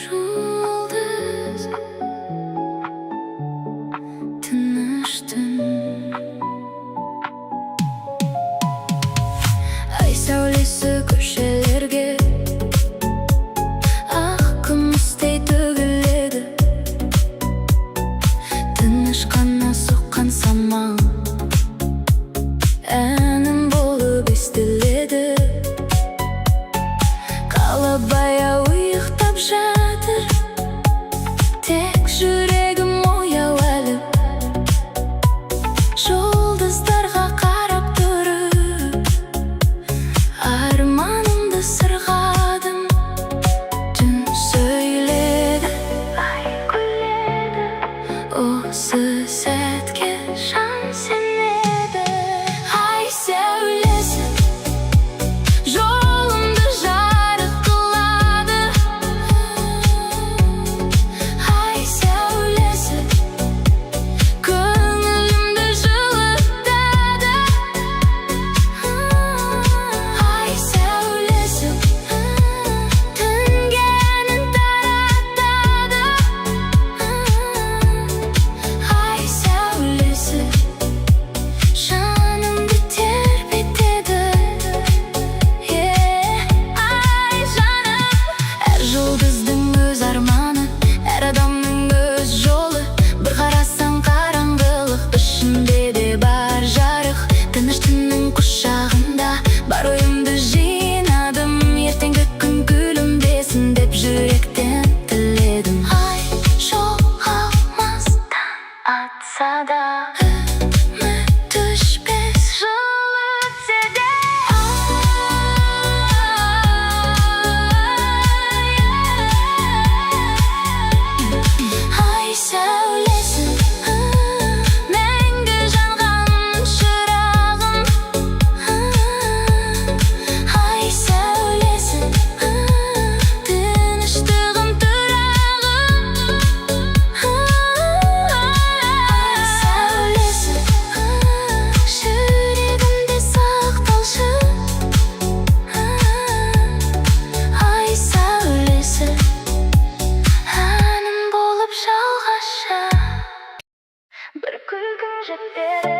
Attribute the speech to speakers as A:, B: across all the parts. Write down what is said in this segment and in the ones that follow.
A: Жұлдыз тыныштың, ай сәулесі көшелерге ақ күмістей төгіледі. Тыныш қана соққан самал әнім болып естіледі. Қала баяу ұйықтап жатыр, тек жүрегім ояу әлі. Жұлдыздарға қарап тұрып, арманымды сырғадым. Түн сөйледі, ай күледі, осы сәтке жан сенеді. Ай сәулесі жолымды жарық қылады. Ай сәулесі көңілімді жылытады. Ай сәулесі түнге әнін таратады. Ай сәулесі жанымды тербетеді. Ай жаным, әр жұлдыздың өз арманы, әр адамның өз жолы. Бір қарасаң қараңғылық, ішінде де бар жарық. Тыныш түннің құшағында бар ойымды жинадым. Ертеңгі күн күлімдесін деп жүректен тіледім. Ай жоғалмастан атса да, үміт өшпес жыл өтсе де. Ай сәулесі мәңгі жанған шырағым. Ай сәулесі тыныштығым тұрағым. Ай сәулесі жүрегімде сақталшы. Ай сәулесі әнім болып жалғашы. Бір күлкің жетеді.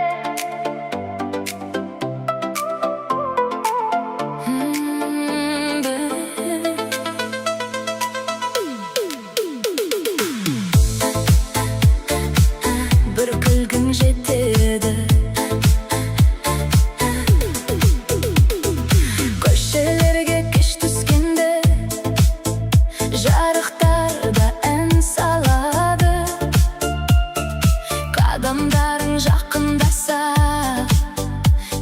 A: Бір күлкің жетеді. Көшелерге кеш түскенде жарықтарда ән салады. Қадамдарың жақындаса,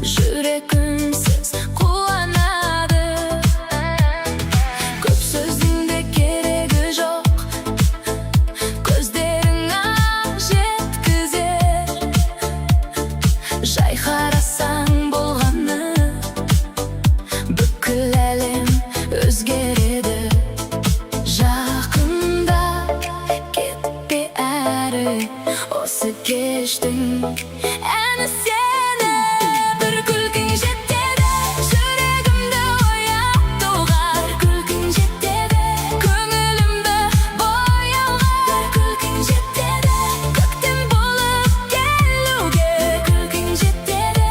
A: жүрек үнсіз қуанады. Көп сөздің де керегі жоқ, көздерің ақ жеткізер. Жай қарасаң болғаны, бүкіл әлем өзгереді. Жақында кетпе әрі, осы кештің әні сені. Бір күлкің жетеді, жүрегімді оятуға. Бір күлкің жетеді, көңілімді бояуға. Бір күлкің жетеді, көктем болып келуге. Бір күлкің жетеді,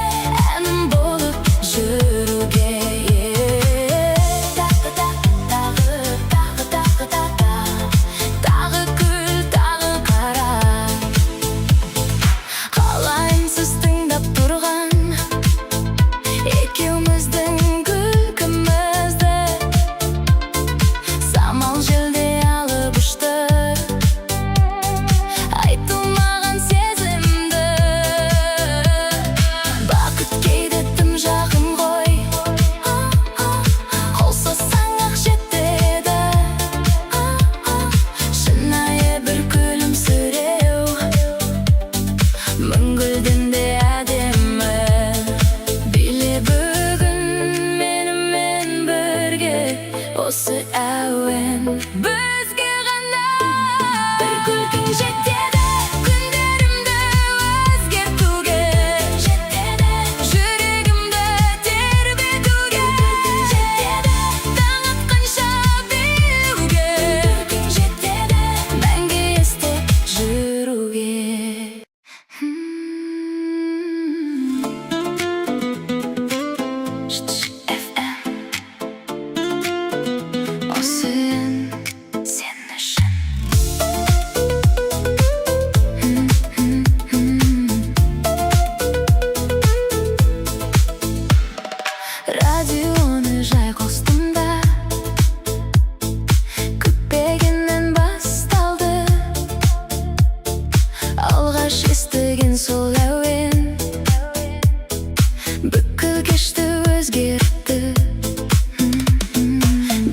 A: кешті өзгертті.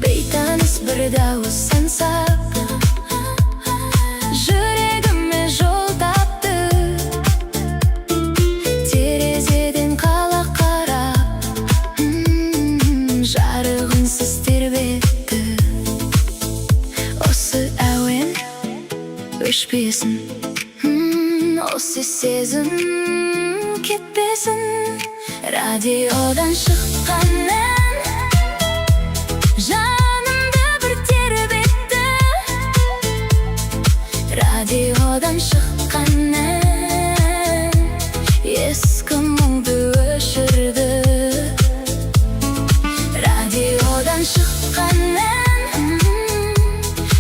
A: Бейтаныс бір дауыс ән сап, жүрегіме жол тапты. Терезеден қала қарап, жарығынсыз тербетті. Осы әуен өшпесін, осы сезім кетпесін. Радиодан шыққан ән жанымды бір тербетті. Радиодан шыққан ән ескі мұңды өшірді. Радиодан шыққан ән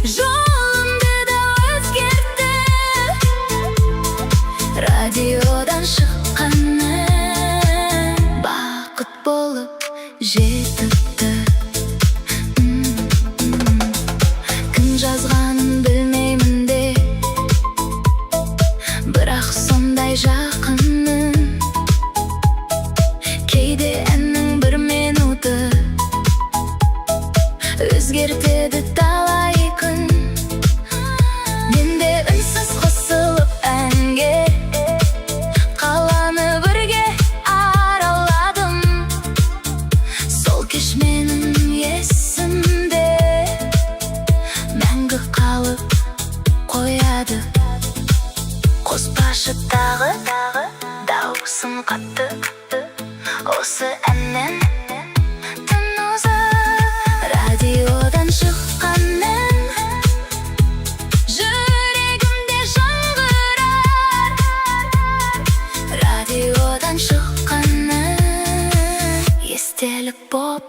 A: жолымды да өзгертті. Радиодан шыққан ән бақыт болып жетіпті. Кім жазғанын білмеймін де, бірақ сондай жақынмын. Кейде әннің бір минуты өзгертеді талай күн. Мен де үнсіз қосылып әнге, қаланы бірге араладым. Сол кеш менің есімде мәңгі қалып қояды. Қоспашы тағы дауысым қатты, осы әннен түн ұзақ. Радиодан шыққан ән жүрегімде жаңғырар. Радиодан шыққан ән естелік боп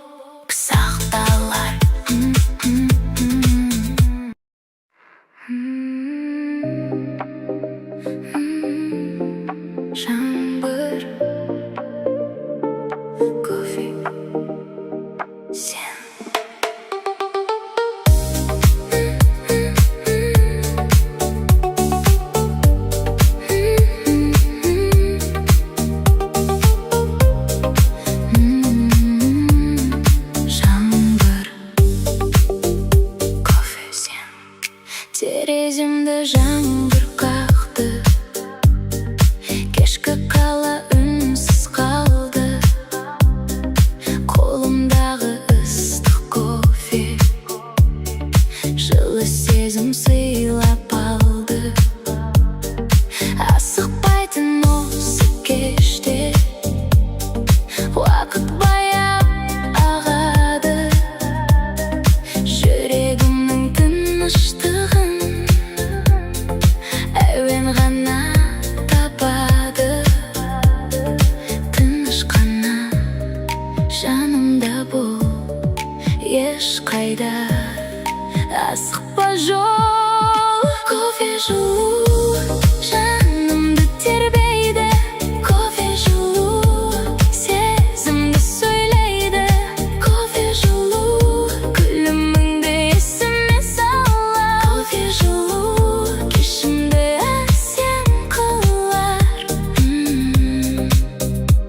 A: сақталар. Жаңбыр, кофе, сен. Жаңбыр, кофе, сен. Тереземді жаңбыр қақты, кешкі қала үнсіз қалды. Қолымдағы ыстық кофе жылы сезім сыйлап алды. Асықпайтын осы кеште уақыт баяу ағады. Жүрегімнің тыныштығын әуен ғана табады. Тыныш қана жанымда бол, ешқайда асықпа жол. Кофе жылу жанымды тербейді. Кофе жылу сезімді сөйлейді. Кофе жылу күліміңді есіме салар. Кофе жылу кешімді әсем қылар.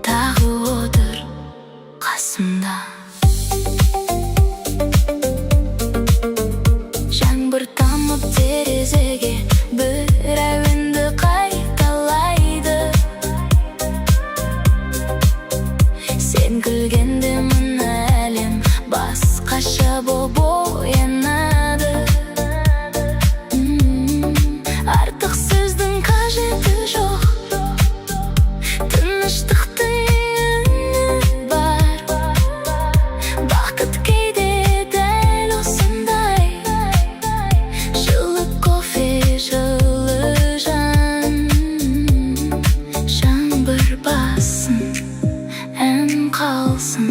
A: Тағы отыр қасымда. Жаңбыр тамып терезеге бір әуенді қайталайды. Сен күлгенде мына әлем басқаша боп оянады. Артық сөздің қажеті жоқ, тыныштықтың үні бар. Бақыт кейде дәл осындай, жылы кофе, жылы жан. Жаңбыр басын, ән қалсын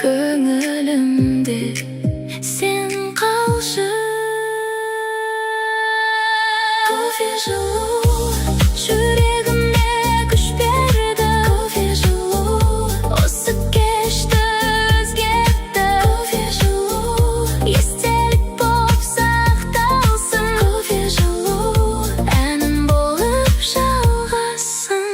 A: көңілімде, сен қалшы. Кофе жылу жүрегіме күш берді. Кофе жылу осы кешті өзгертті. Кофе жылу естелік боп сақталсын. Кофе жылу әнім болып жалғасын.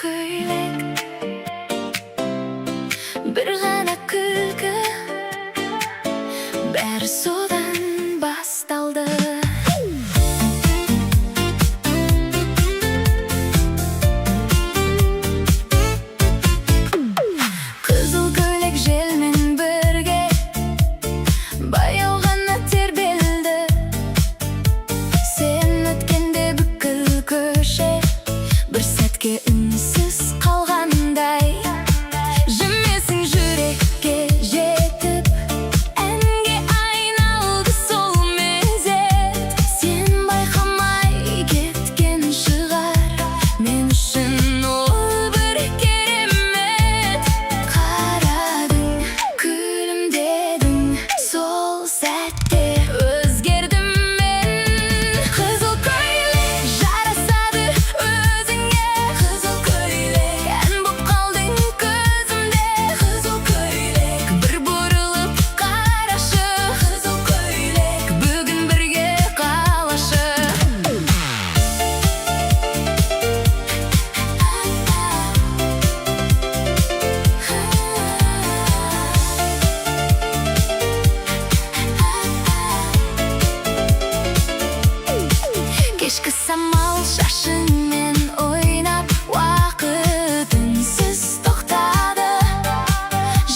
A: көйлек, бір ғана күлкі, бәрі содан басталды. Қызыл көйлек желмен бірге баяу ғана тербелді. Сен өткенде бүкіл көше бір сәтке үнсіз қалғандай. Жымесің жүрекке жетіп, әнге айналды сол мезет. Сен байқамай кеткен шығар, мен үшін ол бір керемет. Қарадың, күлімдедің, сол сәтте өзгердім мен. Қызыл көйлек жарасады өзіңе, қызыл көйлек ән боп қалдың көзімде. Қызыл көйлек бір бұрылып қарашы, қызыл көйлек бүгін бірге қалашы. Кешкі самал шашыңмен ойнап, уақыт үнсіз тоқтады.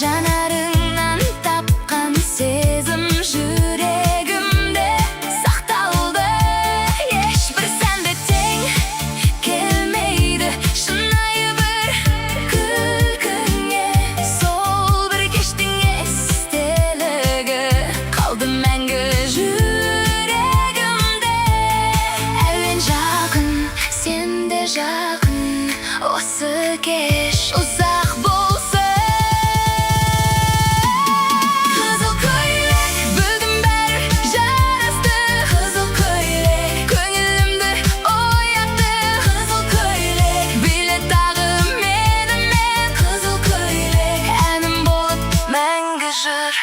A: Жанарыңнан тапқан сезім жүрегімде сақталды. Ешбір сәнді тең келмейді шынайы бір күлкіңе. Сол бір кештің естелігі қалды мәңгі жүрегімде. Әуен жақын, сен де жақын, осы кеш ұзақ болсын. Қызыл көйлек бүгін бәрі жарасты. Қызыл көйлек көңілімді оятты. Қызыл көйлек билет тағы менімен. Қызыл көйлек әнім болып мәңгі жүр.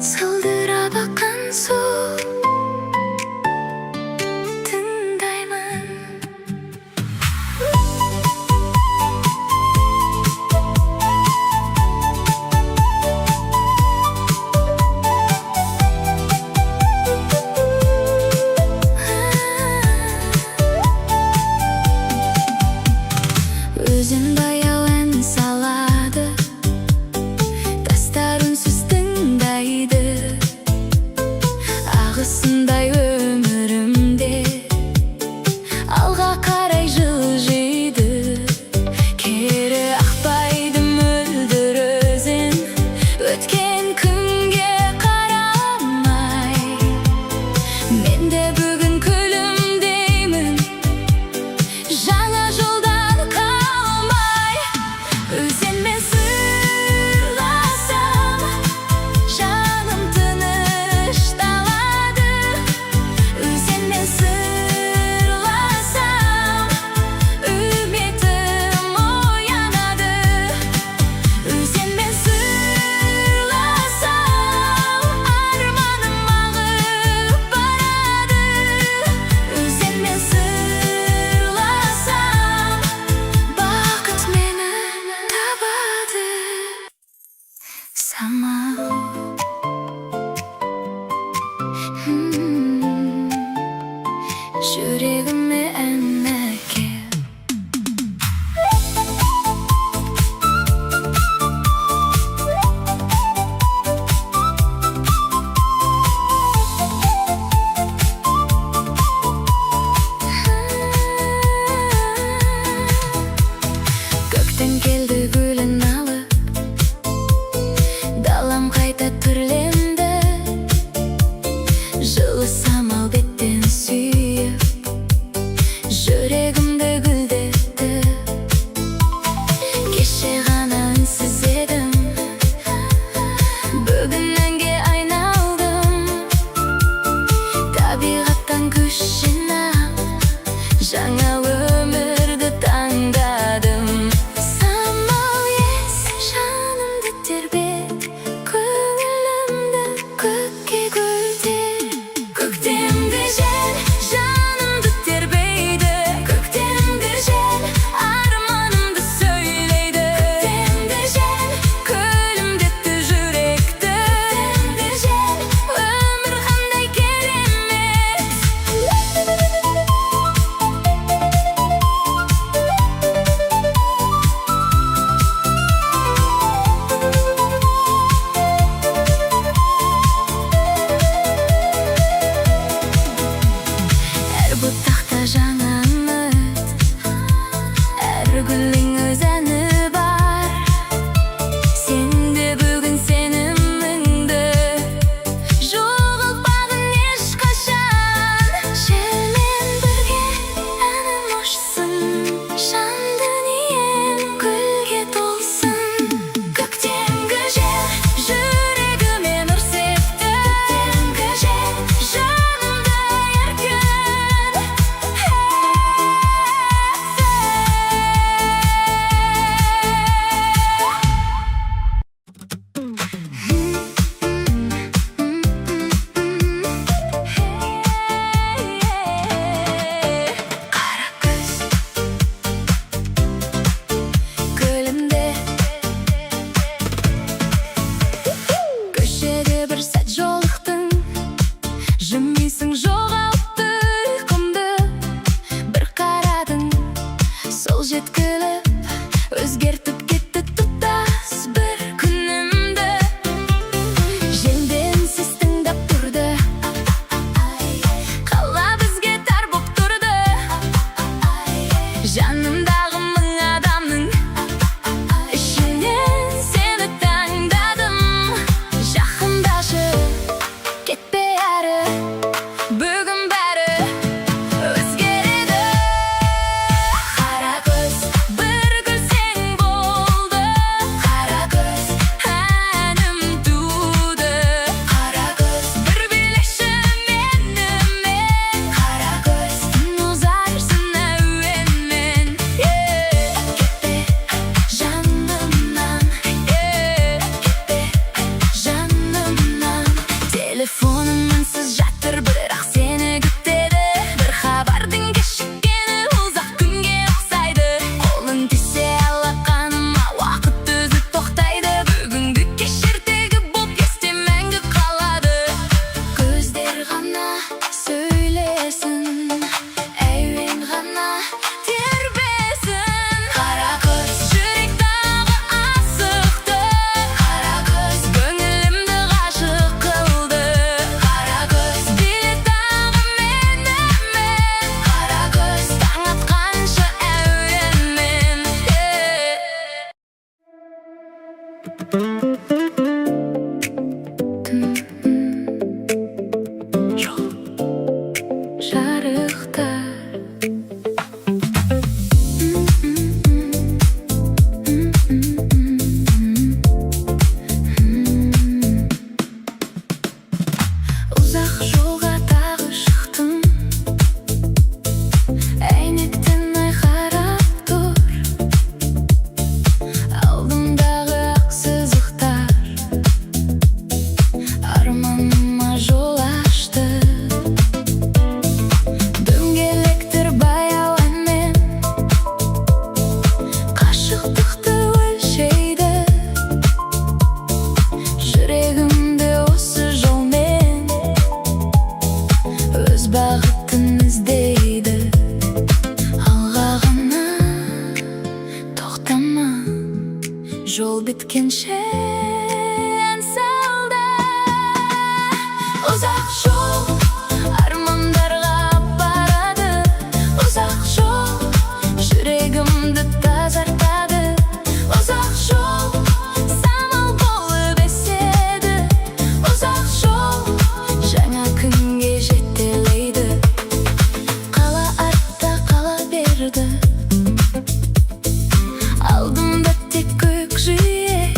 A: Сылдырап аққан су тыңдаймын. Өзен баяу ән салады, Жарықтар ұзақ жолға тағы шықтым, әйнектен айқарап тұр алдымдағы ақ сызықтар, арманыма жол ашты. Дөңгелектер баяу әнмен қашықтықты өлшейді, жүрегімді осы жолмен өз бағытын іздейді. Алға ғана тоқтама, жол біткенше ән салда. Ұзақ жол армандарға апарады, ұзақ жол жүрегімді тазартады, ұзақ жол самал болып еседі, ұзақ жол жаңа күнге жетелейді. Қала артта қала берді, алдымда тек көкжиек,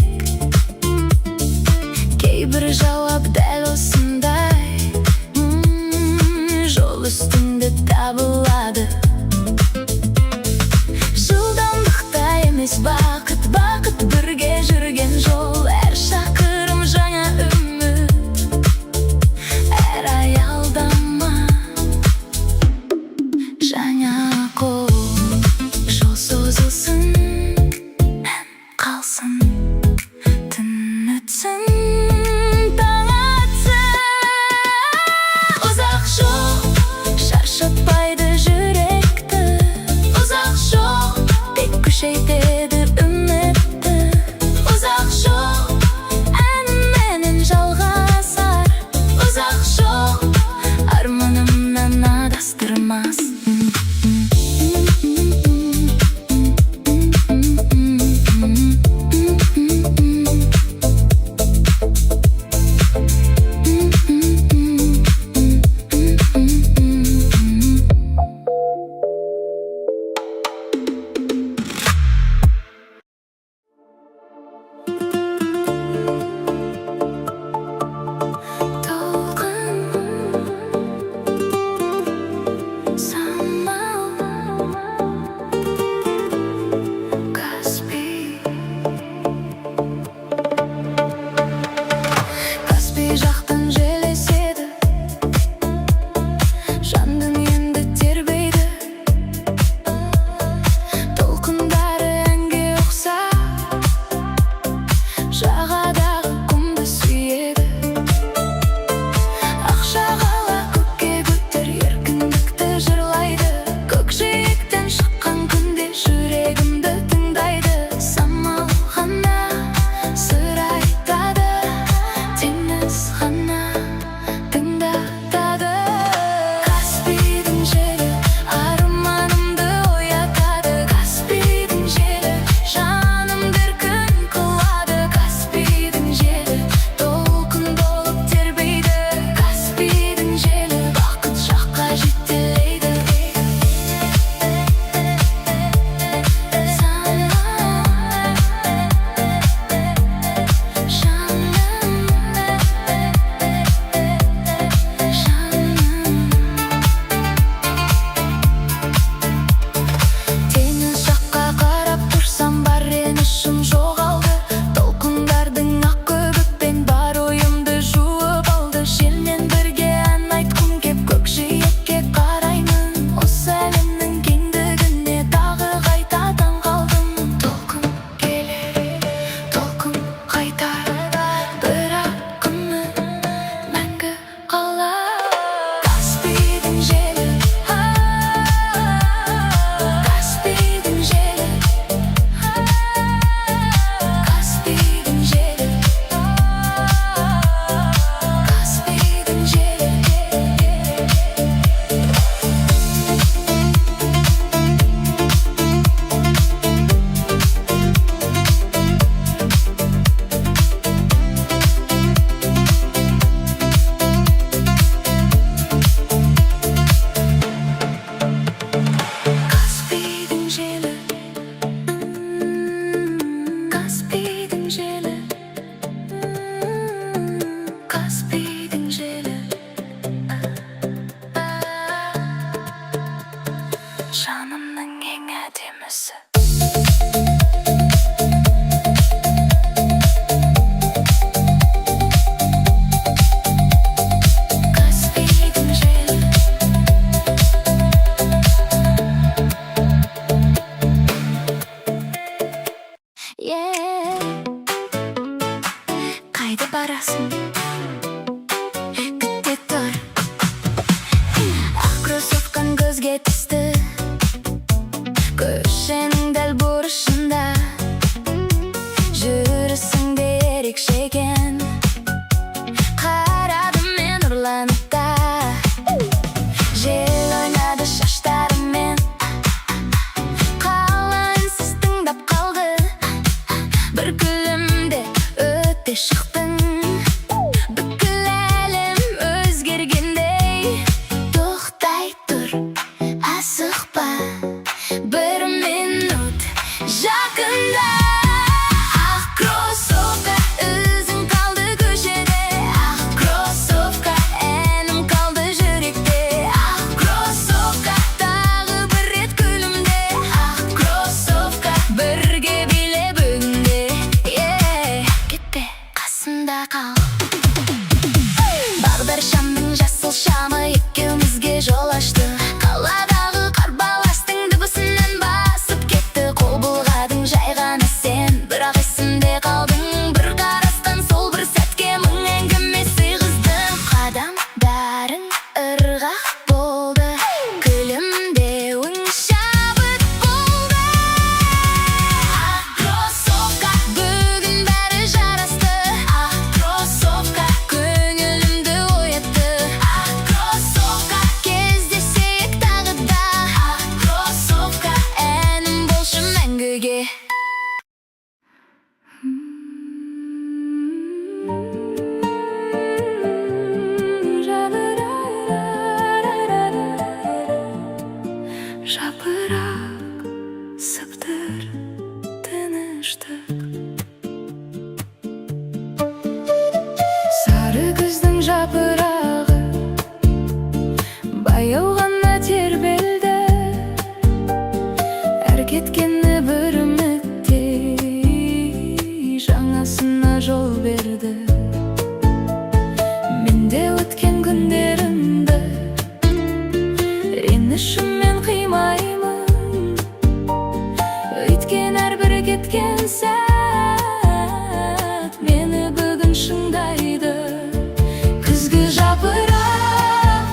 A: Қайда барасың? Күтте тұр. Ақ кроссовкаң көзге түсті, көшенің дәл бұрышында. Жүрісің де ерекше екен, қарадым мен ұрланып та. Жел ойнады шаштарымен, қалайынсыз тыңдап қалды. Бір күлімде өте шықтың, бүкіл әлем өзгергендей. Тоқтай тұр, асықпа, бір минут жақында. Ақ кроссовка ізің қалды көшеде, ақ кроссовка әнім қалды жүректе. Ақ кроссовка тағы бір рет күлімде, ақ кроссовка бірге биле бүгінде. Кетпе, қасымда қал. Бағдаршамның жасыл шамы екеумізге жол ашты. Қаладағы қарбаластың дыбысынан басып кетті. Қол бұлғадың жай ғана сен, бірақ есімде қалдың. Бір қарастан сол бір сәтке мың әңгіме сыйғыздың. Қадамдарың ырғақ болды, күлімдеуің шабыт болды. Ақ кроссовка бүгін бәрі жарасты, ақ кроссовка көңілімді оятты. Ақ кроссовка кездесейік тағы да, ақ кроссовка әнім болшы мәңгіге. Жапырақ сыптыр тыныштық, сары күздің жапырағы баяу ғана тербелді. Әр кеткені бір үміттей жаңасына жол берді. Менде өткен күндерімді ренішіммен қимаймын, өйткен әрбір кеткен сәт мені бүгін шыңдайды. Күзгі жапырақ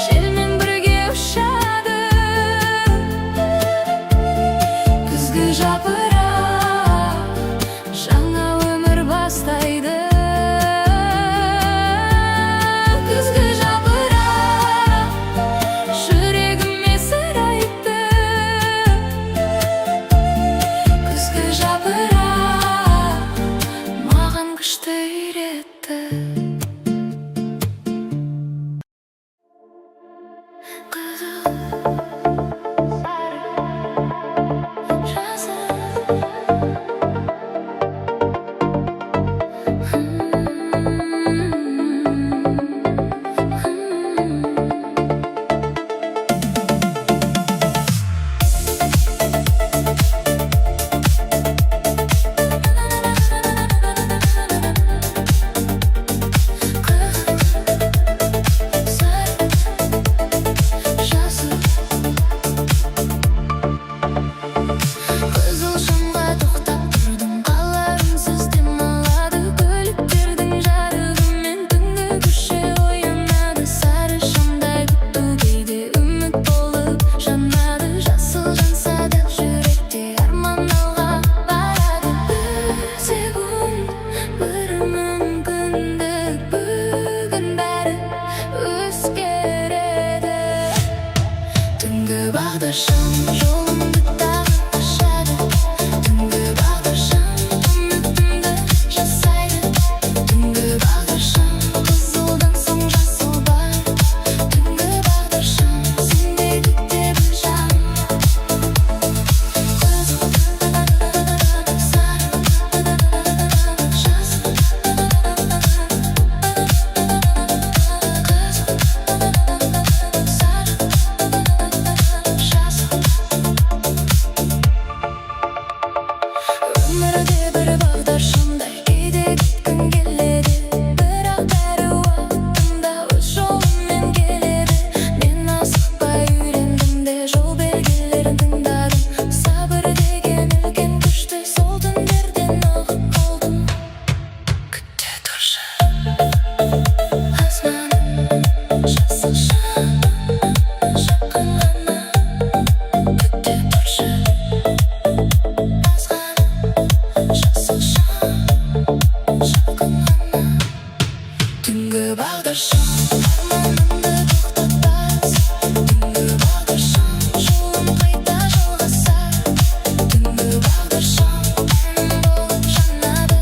A: желмен бірге ұшады, күзгі жапырақ жаңа өмір бастайды. Күзгі жапырақ жүрегіме сыр айтты, күзгі жапырақ маған күшті үйретті. Қызыл шамға тоқтап тұрдым, қаларымсыз демалады. Көліктердің жарығымен түнгі көше оянады. Сары шамдай күту кейде үміт болып жанады. Жасыл жанса да жүректе арман алға барады. Bir секунд, бір мүмкіндік, бүгін бәрі өзгереді. Түнгі бағдаршам жолымды тағы ашады, түнгі бағдаршам үмітімді жасайды. Түнгі бағдаршам қызылдан соң жасыл бар, түнгі бағдаршам сендей күте біл жан. Қызыл, сары, жасыл, сабыр деген үлкен күшті сол түндерден жасасын жарқын ғана түнгі бағдаршам арманымды тоқтатпас түнгі бағдаршам жолым қайта жалғасар түнгі бағдаршам ән болып жанады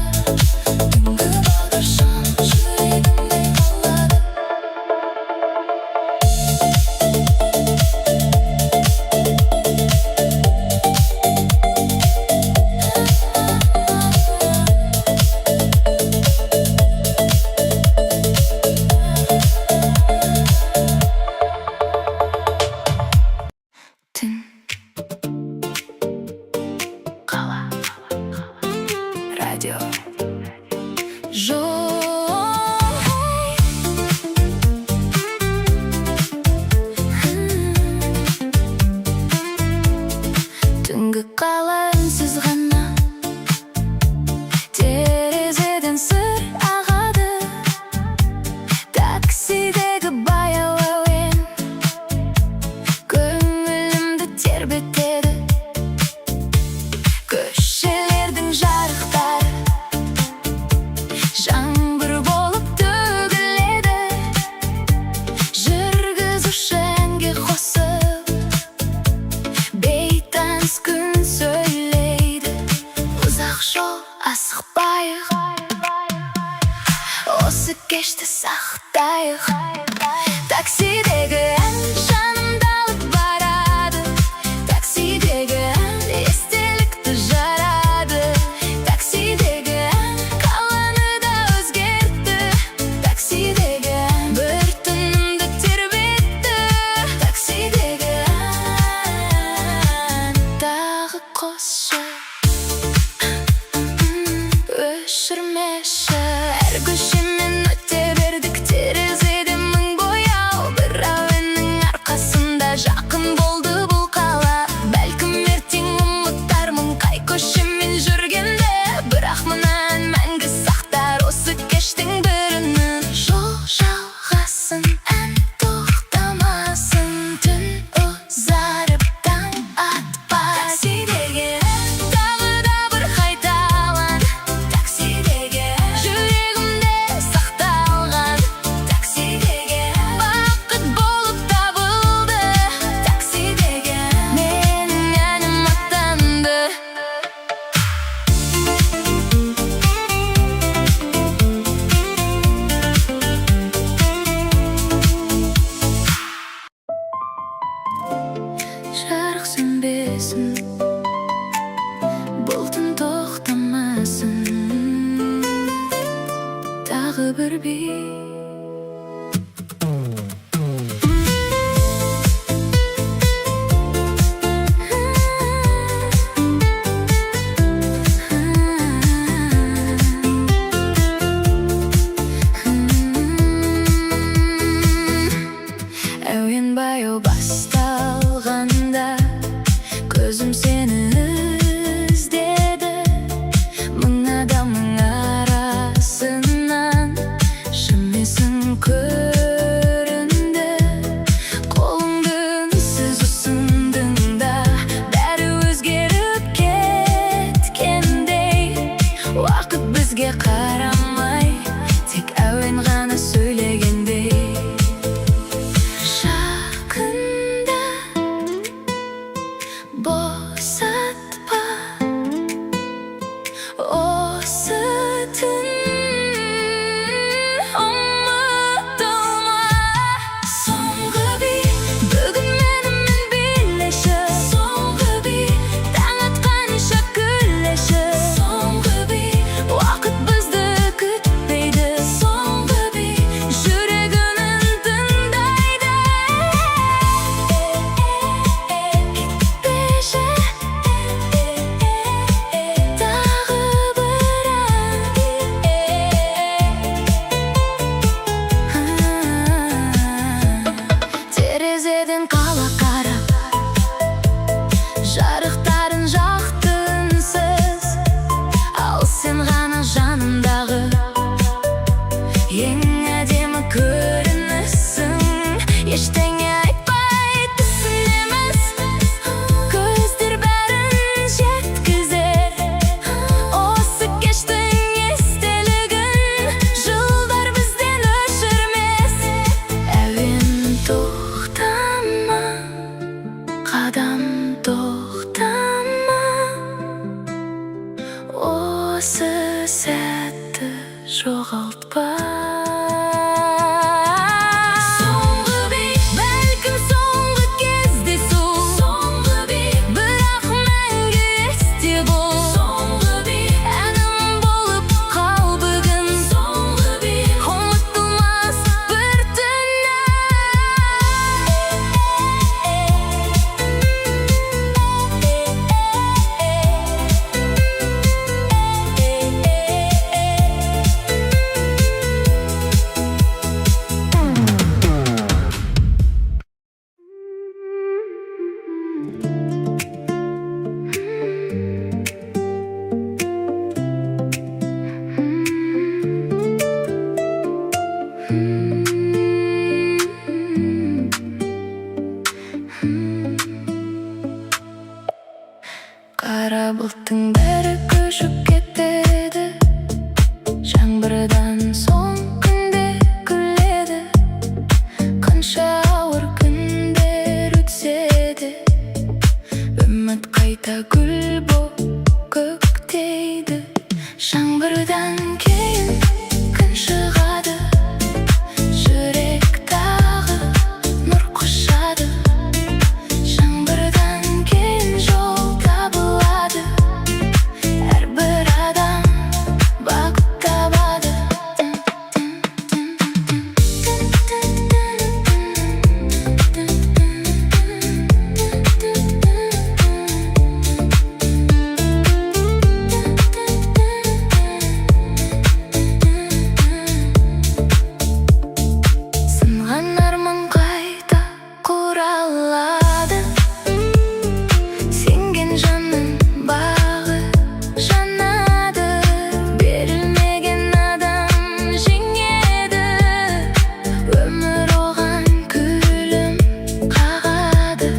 A: түнгі бағдаршам жүрегімде қалады түн қала радио түнгі қала үнсіз ғана терезеден сыр ағады таксидегі баяу әуен көңілімді тербетеді көшелердің жарықтары жаңбыр болып төгіледі жүргізуші әнге қосып бейтаныс күн сөйлейді ұзақ жол асықпайық осы кешті сақтайық таксидегі ән жанымды алып барады таксидегі ән естелікті жарады таксидегі ән қаланы да өзгертті таксидегі ән бір түнімді тербетті таксидегі ән тағы қосшы өшірмеші әр көшемен өте бердік терезеде мың бояу бір әуеннің арқасында жақын болды бұл қала бәлкім ертең ұмытармын қай көшемен жүргенде бірақ мына ән мәңгі сақтар осы кештің бірінің жол жалғасын ән тоқтамасын түн ұзарып таң атпас таксидегі ән тағы да бір қайталан таксидегі ән жүрегімде сақталған таксидегі ән бақыт болып табылды таксидегі ән менің әнім аттанды жарық сөнбесін бұл түн тоқтамасын тағы бір би әуен баяу басталғанда көзім сені іздеді мың адамның арасынан шынымен көрінді қолыңды үнсіз ұсындың да бәрі өзгеріп кеткендей уақыт бізге қарамай тек әуен ғана сөйлегендей жақында босатпа осы түн ұмытылма соңғы би бүгін менімен билеші соңғы би таң атқанша күлеші соңғы би уақыт бізді күтпейді соңғы би жүрегінің тыңдайды кетпеші тағы осы сәтті жоғалтпа. Соңғы бей, бәлкім соңғы кездесу. Соңғы бей, бірақ мәңгі есте бол. Соңғы бей, әнім болып қал бүгін. Соңғы бей, ұмытылмас бір түні. Қара бұлттың бәрі көшіп кетеді, жаңбырдан соң күнде күледі. Қанша ауыр күндер өтсе де, үміт қайта гүл боп көктейді. Жаңбырдан кейін күн шығады, жүрек тағы нұр құшады. Жаңбырдан кейін жол табылады, әрбір адам бақыт табады. Сынған арман қайта құралады, сенген жанның бағы жанады. Берілмеген адам жеңеді, өмір оған күлім қағады.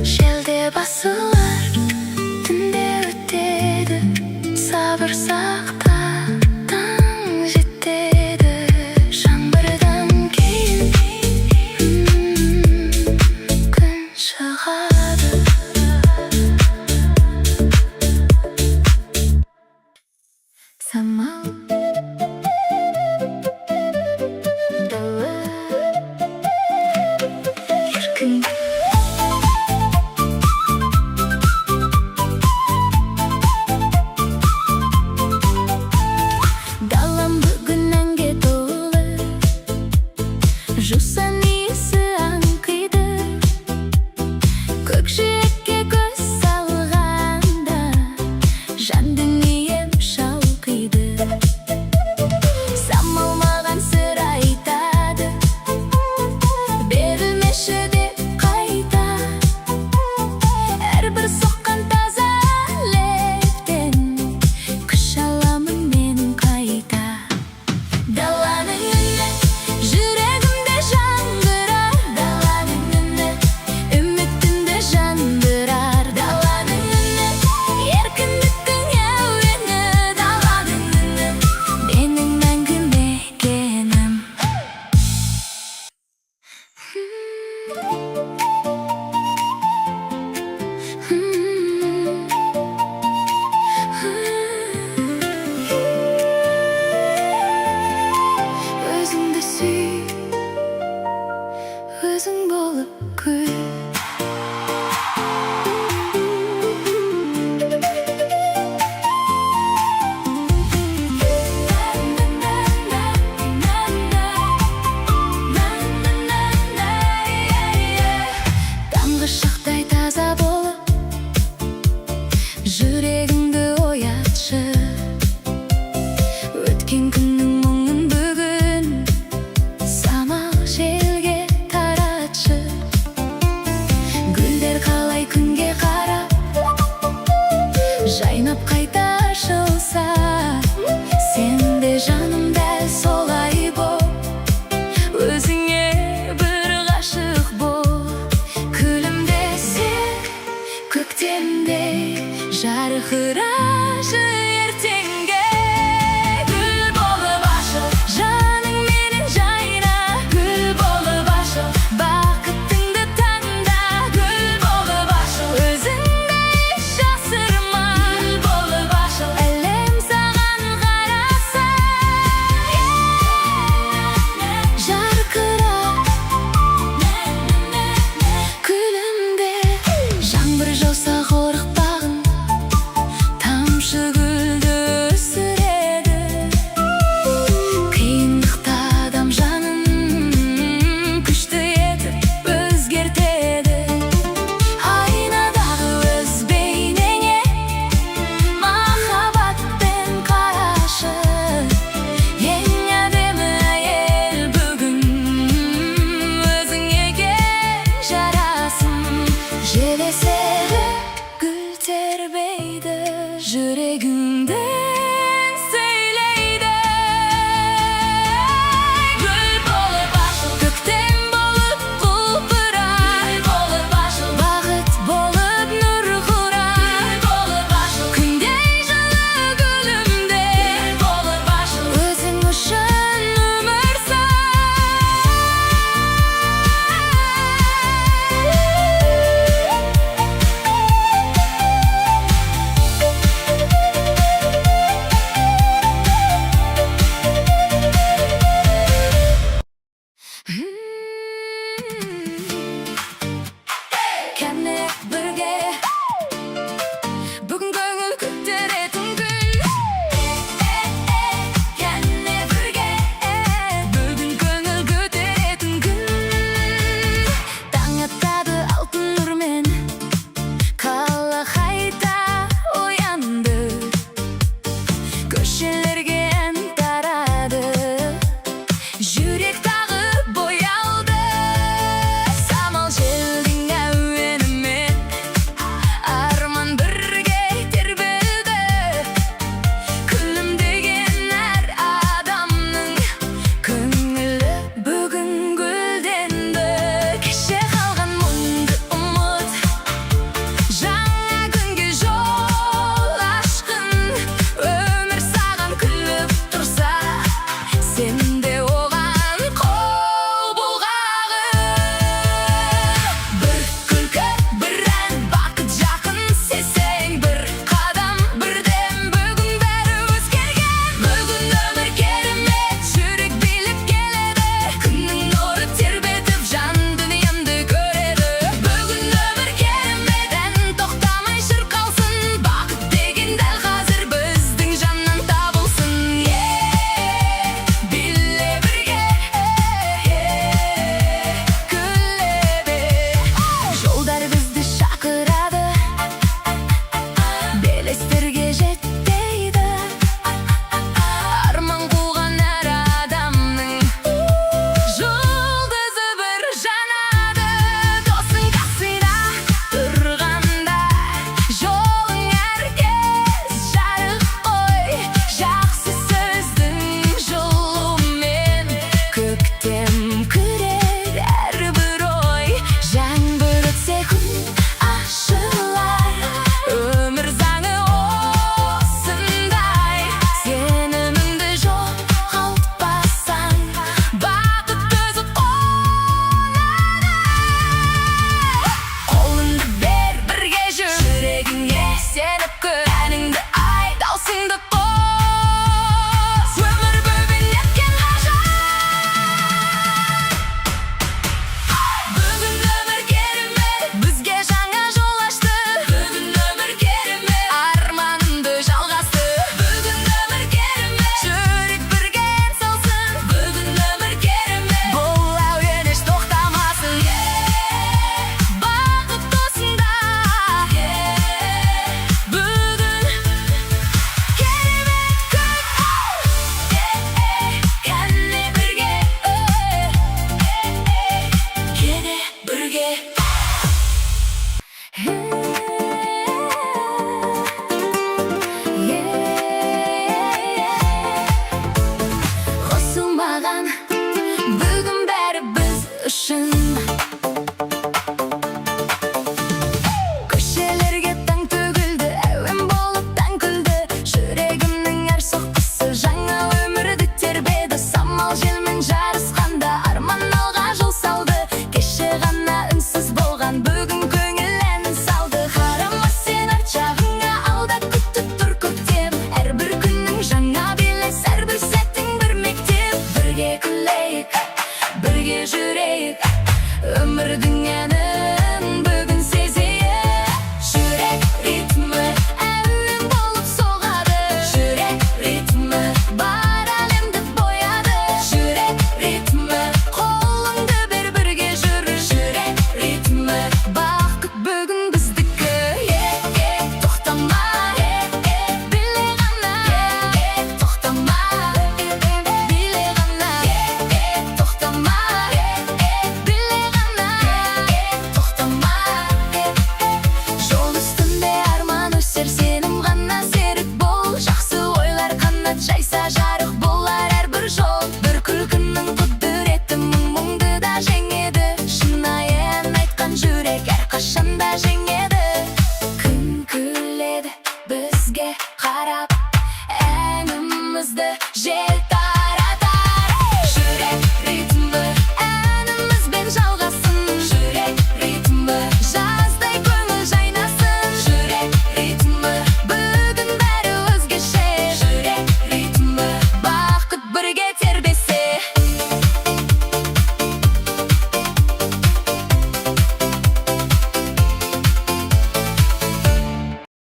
A: Желде басылар, түнде өтеді, сабыр сақта, таң жетеді. Жаңбырдан кейін күн шығады. Самал дала еркін. Далам бүгін әнге толы, жусан иісі аңқиды. Көкжиекке көз салғанда, жан дүнием шалқиды. Самал маған сыр айтады, берілмеші деп қайта. Әрбір соққан таза лептен күш аламын мен қайта. Даланың үні жүрегімде жаңғырар, даланың үні үмітімді жандырар. Даланың үні еркіндіктің әуені, даланың үні менің мәңгі мекенім. Өзіңді сүй, өзің болып күл. Таңғы шақтай таза болып, жүрегіңді оятшы. Өткен күннің мұңын бүгін самал желге таратшы. Гүлдер қалай күнге қарап, жайнап қайта ашылса, сен де жаным дәл солай бол. Өзіңе бір ғашық бол, күлімдесек көктемде жарқырашы ертеңге. Гүл болып Köşelerge en tarады, жүрек тағы боялды. Самал желдің әуенімен арман бірге тербелді. Күлімдеген әр адамның көңілі бүгін гүлденді. Кеше қалған мұңды ұмыт, жаңа күнге жол ашқын. Өмір саған күліп тұрса, сен де оған қол бұлғағын. Бір күлкі, бір ән, бақыт жақын сезсең, бір қадам, бір дем, бүгін бәрі өзгерген. Бүгін өмір керемет, жүрек билеп келеді. Күннің нұры тербетіп, жан дүниемді көреді. Бүгін өмір керемет, ән тоқтамай шырқалсын. Бақыт деген дәл қазір біздің жаннан табылсын. Биле бірге, күле бер. Жолдар бізді шақырады, белестерге жетпейді. Арман қуған әр адамның жұлдызы бір жанады. Досың қасыңда тұрғанда, жолың әркез жарық қой. Жақсы сөздің жылуымен көктем күрер әрбір ой. Жаңбыр өтсе күн ашылар, өмір заңы осындай. Сеніміңді жоғалтпасаң, бақыт өзі қонады. Қолыңды бер, бірге жүр, жүрегіңе сеніп көр. Әніңді айт, даусыңды қос, өмір бөбен еткен ғажап. Бүгін өмір керемет, бізге жаңа жол ашты. Бүгін өмір керемет, арманымды жалғасты. Бүгін өмір керемет, жүрек бірге ән салсын. Бүгін өмір керемет, бұл әуен еш тоқтамасын. Бақыт осында, бүгін керемет күн. Кәне бірге, кене бірге. Қосылмаған бүгін бәрі біз үшін. Көшелерге таң төгілді, әуен болып таң күлді. Жүрегімнің әр соққысы жаңа өмірді тербеді. Самал желмен жарысқанда арман алға жол салды. Кеше ғана үнсіз болған бүгін көңіл әнін салды. Қарама сен арт жағыңа, алда күтіп тұр көктем. Әрбір күннің жаңа белес, әрбір сәттің бір мектеп. Бірге күлейік, бірге жүрейік, өмірдің әнін бүгін сезейік. Жүрек ритмі әуен болып соғады. Жүрек ритмі бар әлемді бояды. Жүрек ритмі, қолыңды бер, бірге жүр. Жүрек ритмі, бақыт бүгін біздікі. Тоқтама, биле ғана. Тоқтама, биле ғана. Тоқтама, биле ғана. Тоқтама. Жол үстінде арман өсер, сенім ғана серік бол. Жақсы ойлар қанат жайса, жарық болар әрбір жол. Бір күлкінің құдіреті мұң-мұңды да жеңеді. Шынайы ән айтқан жүрек әрқашанда жеңеді. Күн күледі бізге қарап, әнімізді жел